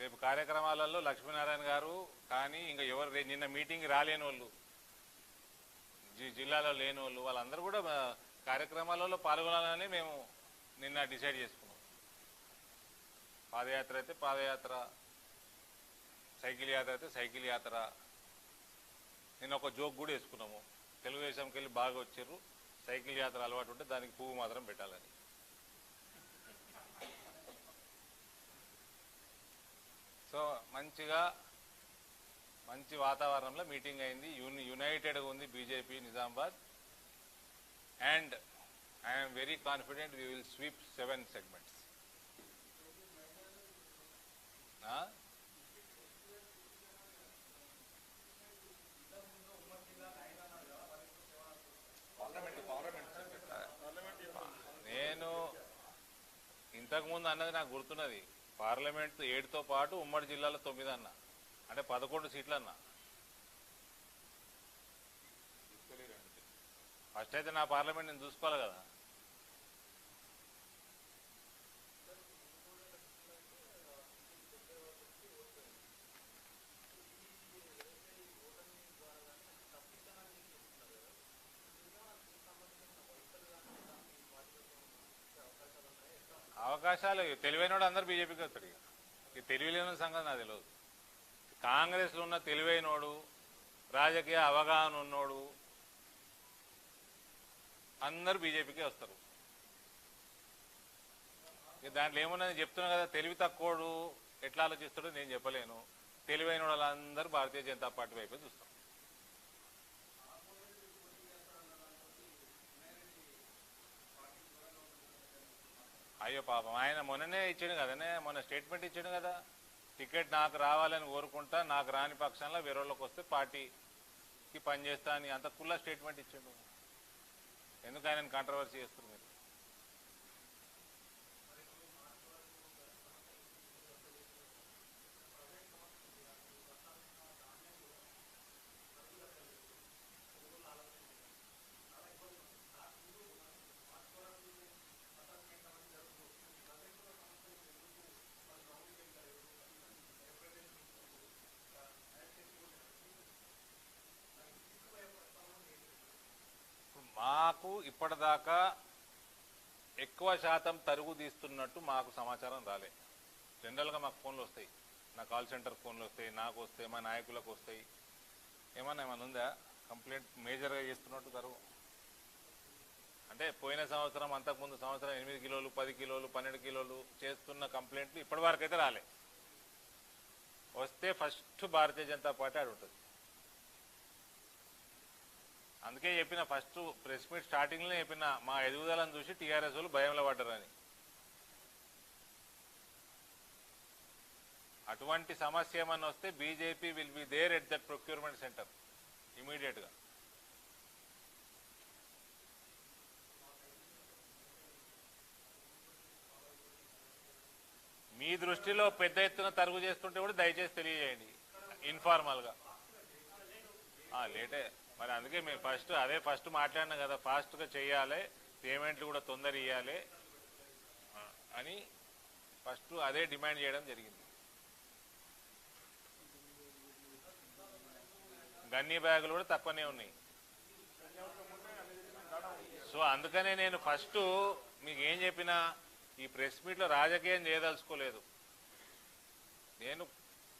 రేపు కార్యక్రమాలలో లక్ష్మీనారాయణ గారు కానీ ఇంకా ఎవరు నిన్న మీటింగ్ రాలేని వాళ్ళు జిల్లాలో లేని వాళ్ళు వాళ్ళందరూ కూడా కార్యక్రమాలలో పాల్గొనాలని మేము నిన్న డిసైడ్ చేసుకున్నాం. పాదయాత్ర అయితే పాదయాత్ర, సైకిల్ యాత్ర అయితే సైకిల్ యాత్ర. నిన్న ఒక జోక్ కూడా వేసుకున్నాము, తెలుగుదేశంకి వెళ్ళి బాగా వచ్చారు, సైకిల్ యాత్ర అలవాటు ఉంటే దానికి పువ్వు మాత్రం పెట్టాలని. సో మంచి వాతావరణంలో మీటింగ్ అయింది. యునైటెడ్గా ఉంది BJP Nizamabad. And I'm very confident we will sweep 7 segments. నేను ఇంతకుముందు అన్నది నాకు గుర్తున్నది, పార్లమెంట్ 7తో పాటు ఉమ్మడి జిల్లాలో 9 అన్నా, అంటే 11 సీట్లు అన్నా. ఫస్ట్ అయితే నా పార్లమెంట్ నేను చూసుకోవాలి కదా. అవకాశాలు తెలివైనోడు అందరు బీజేపీకి వస్తాడు. ఇక తెలివిలేని సంగతి నాకు తెలియదు. కాంగ్రెస్లో ఉన్న తెలివైనోడు, రాజకీయ అవగాహన ఉన్నోడు అందరూ బీజేపీకే వస్తారు. ఇక దాంట్లో ఏమున్నది చెప్తున్నా కదా, తెలివి తక్కువడు ఎట్లా ఆలోచిస్తాడో నేను చెప్పలేను. తెలివైన వాళ్ళందరూ భారతీయ జనతా పార్టీ వైపే చూస్తాం. అయ్యో పాపం, ఆయన మొన్ననే ఇచ్చాడు కదనే, మొన్న స్టేట్మెంట్ ఇచ్చాడు కదా, టికెట్ నాకు రావాలని కోరుకుంటా, నాకు రాని పక్షంలో వేరే వాళ్ళకి వస్తే పార్టీకి పనిచేస్తా అని అంత కుల్లా స్టేట్మెంట్ ఇచ్చాడు. ఎందుకు ఆయనను కాంట్రవర్సీ చేస్తారు మీరు? మాకు ఇప్పటిదాకా ఎక్కువ శాతం తరుగు తీస్తున్నట్టు మాకు సమాచారం రాలే. జనరల్గా మాకు ఫోన్లు వస్తాయి, నా కాల్ సెంటర్ ఫోన్లు వస్తాయి, నాకు వస్తాయి, మా నాయకులకు వస్తాయి. ఏమన్నా ఉందా కంప్లైంట్ మేజర్గా చేస్తున్నట్టు తరుగు? అంటే పోయిన సంవత్సరం, అంతకుముందు సంవత్సరం 8 కిలోలు, 10 కిలోలు, 12 కిలోలు చేస్తున్న కంప్లైంట్లు ఇప్పటి వరకు అయితే రాలే. వస్తే ఫస్ట్ భారతీయ జనతా పార్టీ ఆడు ఉంటుంది. అందుకే చెప్పిన, ఫస్ట్ ప్రెస్ మీట్ స్టార్టింగ్లో చెప్పిన, మా ఎదుగుదలను చూసి టీఆర్ఎస్ వాళ్ళు భయంలో పడ్డారని. అటువంటి సమస్య ఏమన్నా వస్తే BJP will be there at that procurement centre ఇమీడియట్గా. మీ దృష్టిలో పెద్ద ఎత్తున తరుగు చేస్తుంటే కూడా దయచేసి తెలియజేయండి ఇన్ఫార్మల్గా. లేటే మరి, అందుకే మేము ఫస్ట్ మాట్లాడినాం కదా, ఫాస్ట్గా చేయాలి, పేమెంట్లు కూడా తొందర ఇవ్వాలి అని ఫస్ట్ అదే డిమాండ్ చేయడం జరిగింది. గన్నీ బ్యాగులు కూడా తక్కువనే ఉన్నాయి. సో అందుకనే నేను ఫస్ట్ మీకు ఏం చెప్పినా, ఈ ప్రెస్ మీట్లో రాజకీయం చేయదలుచుకోలేదు. నేను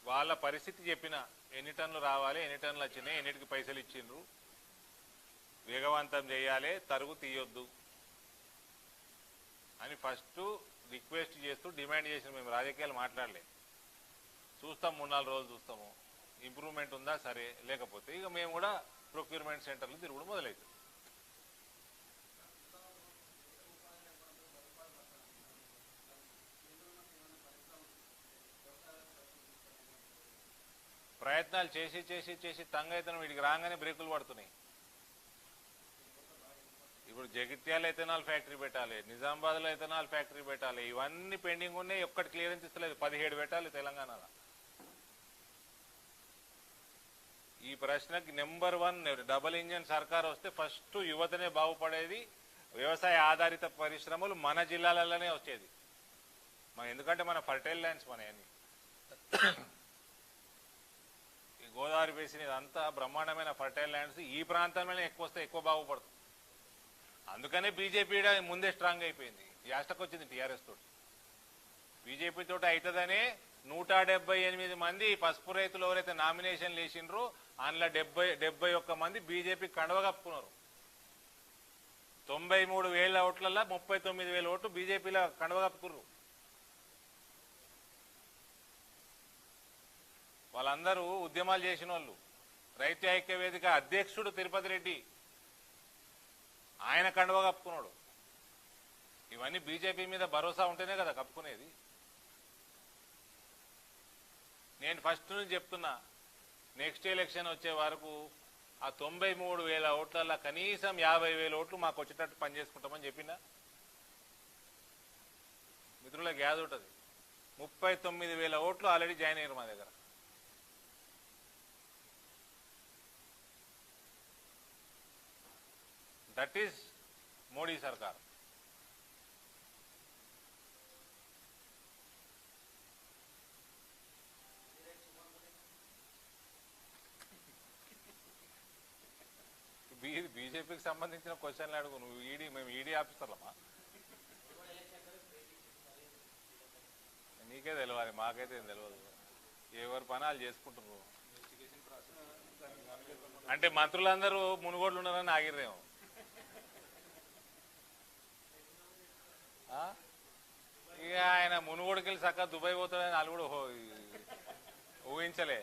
వాళ్ళ పరిస్థితి చెప్పిన, ఎన్ని టన్నులు రావాలి, ఎన్ని టన్నులు వచ్చినాయి, ఎన్నిటికి పైసలు ఇచ్చిండ్రు, వేగవంతం చేయాలి, తరుగు తీయొద్దు అని ఫస్ట్ రిక్వెస్ట్ చేస్తూ డిమాండ్ చేసిన. మేము రాజకీయాలు మాట్లాడలే, చూస్తాం 3-4 రోజులు చూస్తాము, ఇంప్రూవ్మెంట్ ఉందా సరే, లేకపోతే ఇక మేము కూడా ప్రొక్యూర్మెంట్ సెంటర్లు తిరుగుడు మొదలవుతుంది. ప్రయత్నాలు చేసి చేసి చేసి తంగైతనం వీడికి రాగానే బ్రేకులు పడుతున్నాయి. ఇప్పుడు జగిత్యాల ఎథనాల్ ఫ్యాక్టరీ పెట్టాలి, నిజామాబాద్లో ఎథనాల్ ఫ్యాక్టరీ పెట్టాలి, ఇవన్నీ పెండింగ్ ఉన్నాయి. ఒక్కటి క్లియరెన్స్ ఇస్తలేదు. 17 పెట్టాలి తెలంగాణలో. ఈ ప్రశ్నకి నెంబర్ 1 డబుల్ ఇంజన్ సర్కార్ వస్తే ఫస్ట్ యువతనే బాగుపడేది. వ్యవసాయ ఆధారిత పరిశ్రమలు మన జిల్లాలలోనే వచ్చేది. ఎందుకంటే మన ఫర్టైల్ ల్యాండ్స్ మన అన్ని. ఈ గోదావరి బేసిన్ ఇదంతా బ్రహ్మాండమైన ఫర్టైల్ ల్యాండ్స్, ఈ ప్రాంతంలోనే ఎక్కువ వస్తే ఎక్కువ బాగుపడుతుంది. అందుకనే బీజేపీ ముందే స్ట్రాంగ్ అయిపోయింది, యాస్టకు వచ్చింది టీఆర్ఎస్ తోటి. బీజేపీ తోటి అవుతుందనే 178 మంది పసుపు రైతులు ఎవరైతే నామినేషన్లు వేసిండ్రో అందులో 71 మంది బీజేపీ కండవ కప్పుకున్నారు. 93,000 ఓట్లలో 39,000 ఓట్లు బీజేపీలో కండవ కప్పుకున్నారు. వాళ్ళందరూ ఉద్యమాలు చేసిన వాళ్ళు. రైతు ఐక్య వేదిక అధ్యక్షుడు తిరుపతి రెడ్డి, ఆయన కండవ కప్పుకున్నాడు. ఇవన్నీ బీజేపీ మీద భరోసా ఉంటేనే కదా కప్పుకునేది. నేను ఫస్ట్ నుంచి చెప్తున్నా, నెక్స్ట్ ఎలక్షన్ వచ్చే వరకు ఆ 93,000 ఓట్లలో కనీసం 50,000 ఓట్లు మాకు వచ్చేటట్టు పనిచేసుకుంటామని చెప్పినా. మిత్రులకు యాద ఉంటుంది, 39,000 ఓట్లు ఆల్రెడీ జాయిన్ అయ్యారు మా దగ్గర. దట్ ఈస్ మోడీ సర్కార్. బీజేపీకి సంబంధించిన క్వశ్చన్లు అడుగు నువ్వు. మేము ఈడీ ఆఫీసర్లమా? నీకే తెలియాలి, మాకైతే ఏం తెలియదు. ఎవరి పని వాళ్ళు చేసుకుంటున్నారు. అంటే మంత్రులందరూ మునుగోడ్లు ఉన్నారని ఆగిర్రేమో. ఇక ఆయన మునుగోడుకెళ్ళి చక్కగా దుబాయ్ పోతాడని వాళ్ళు కూడా ఊహించలే.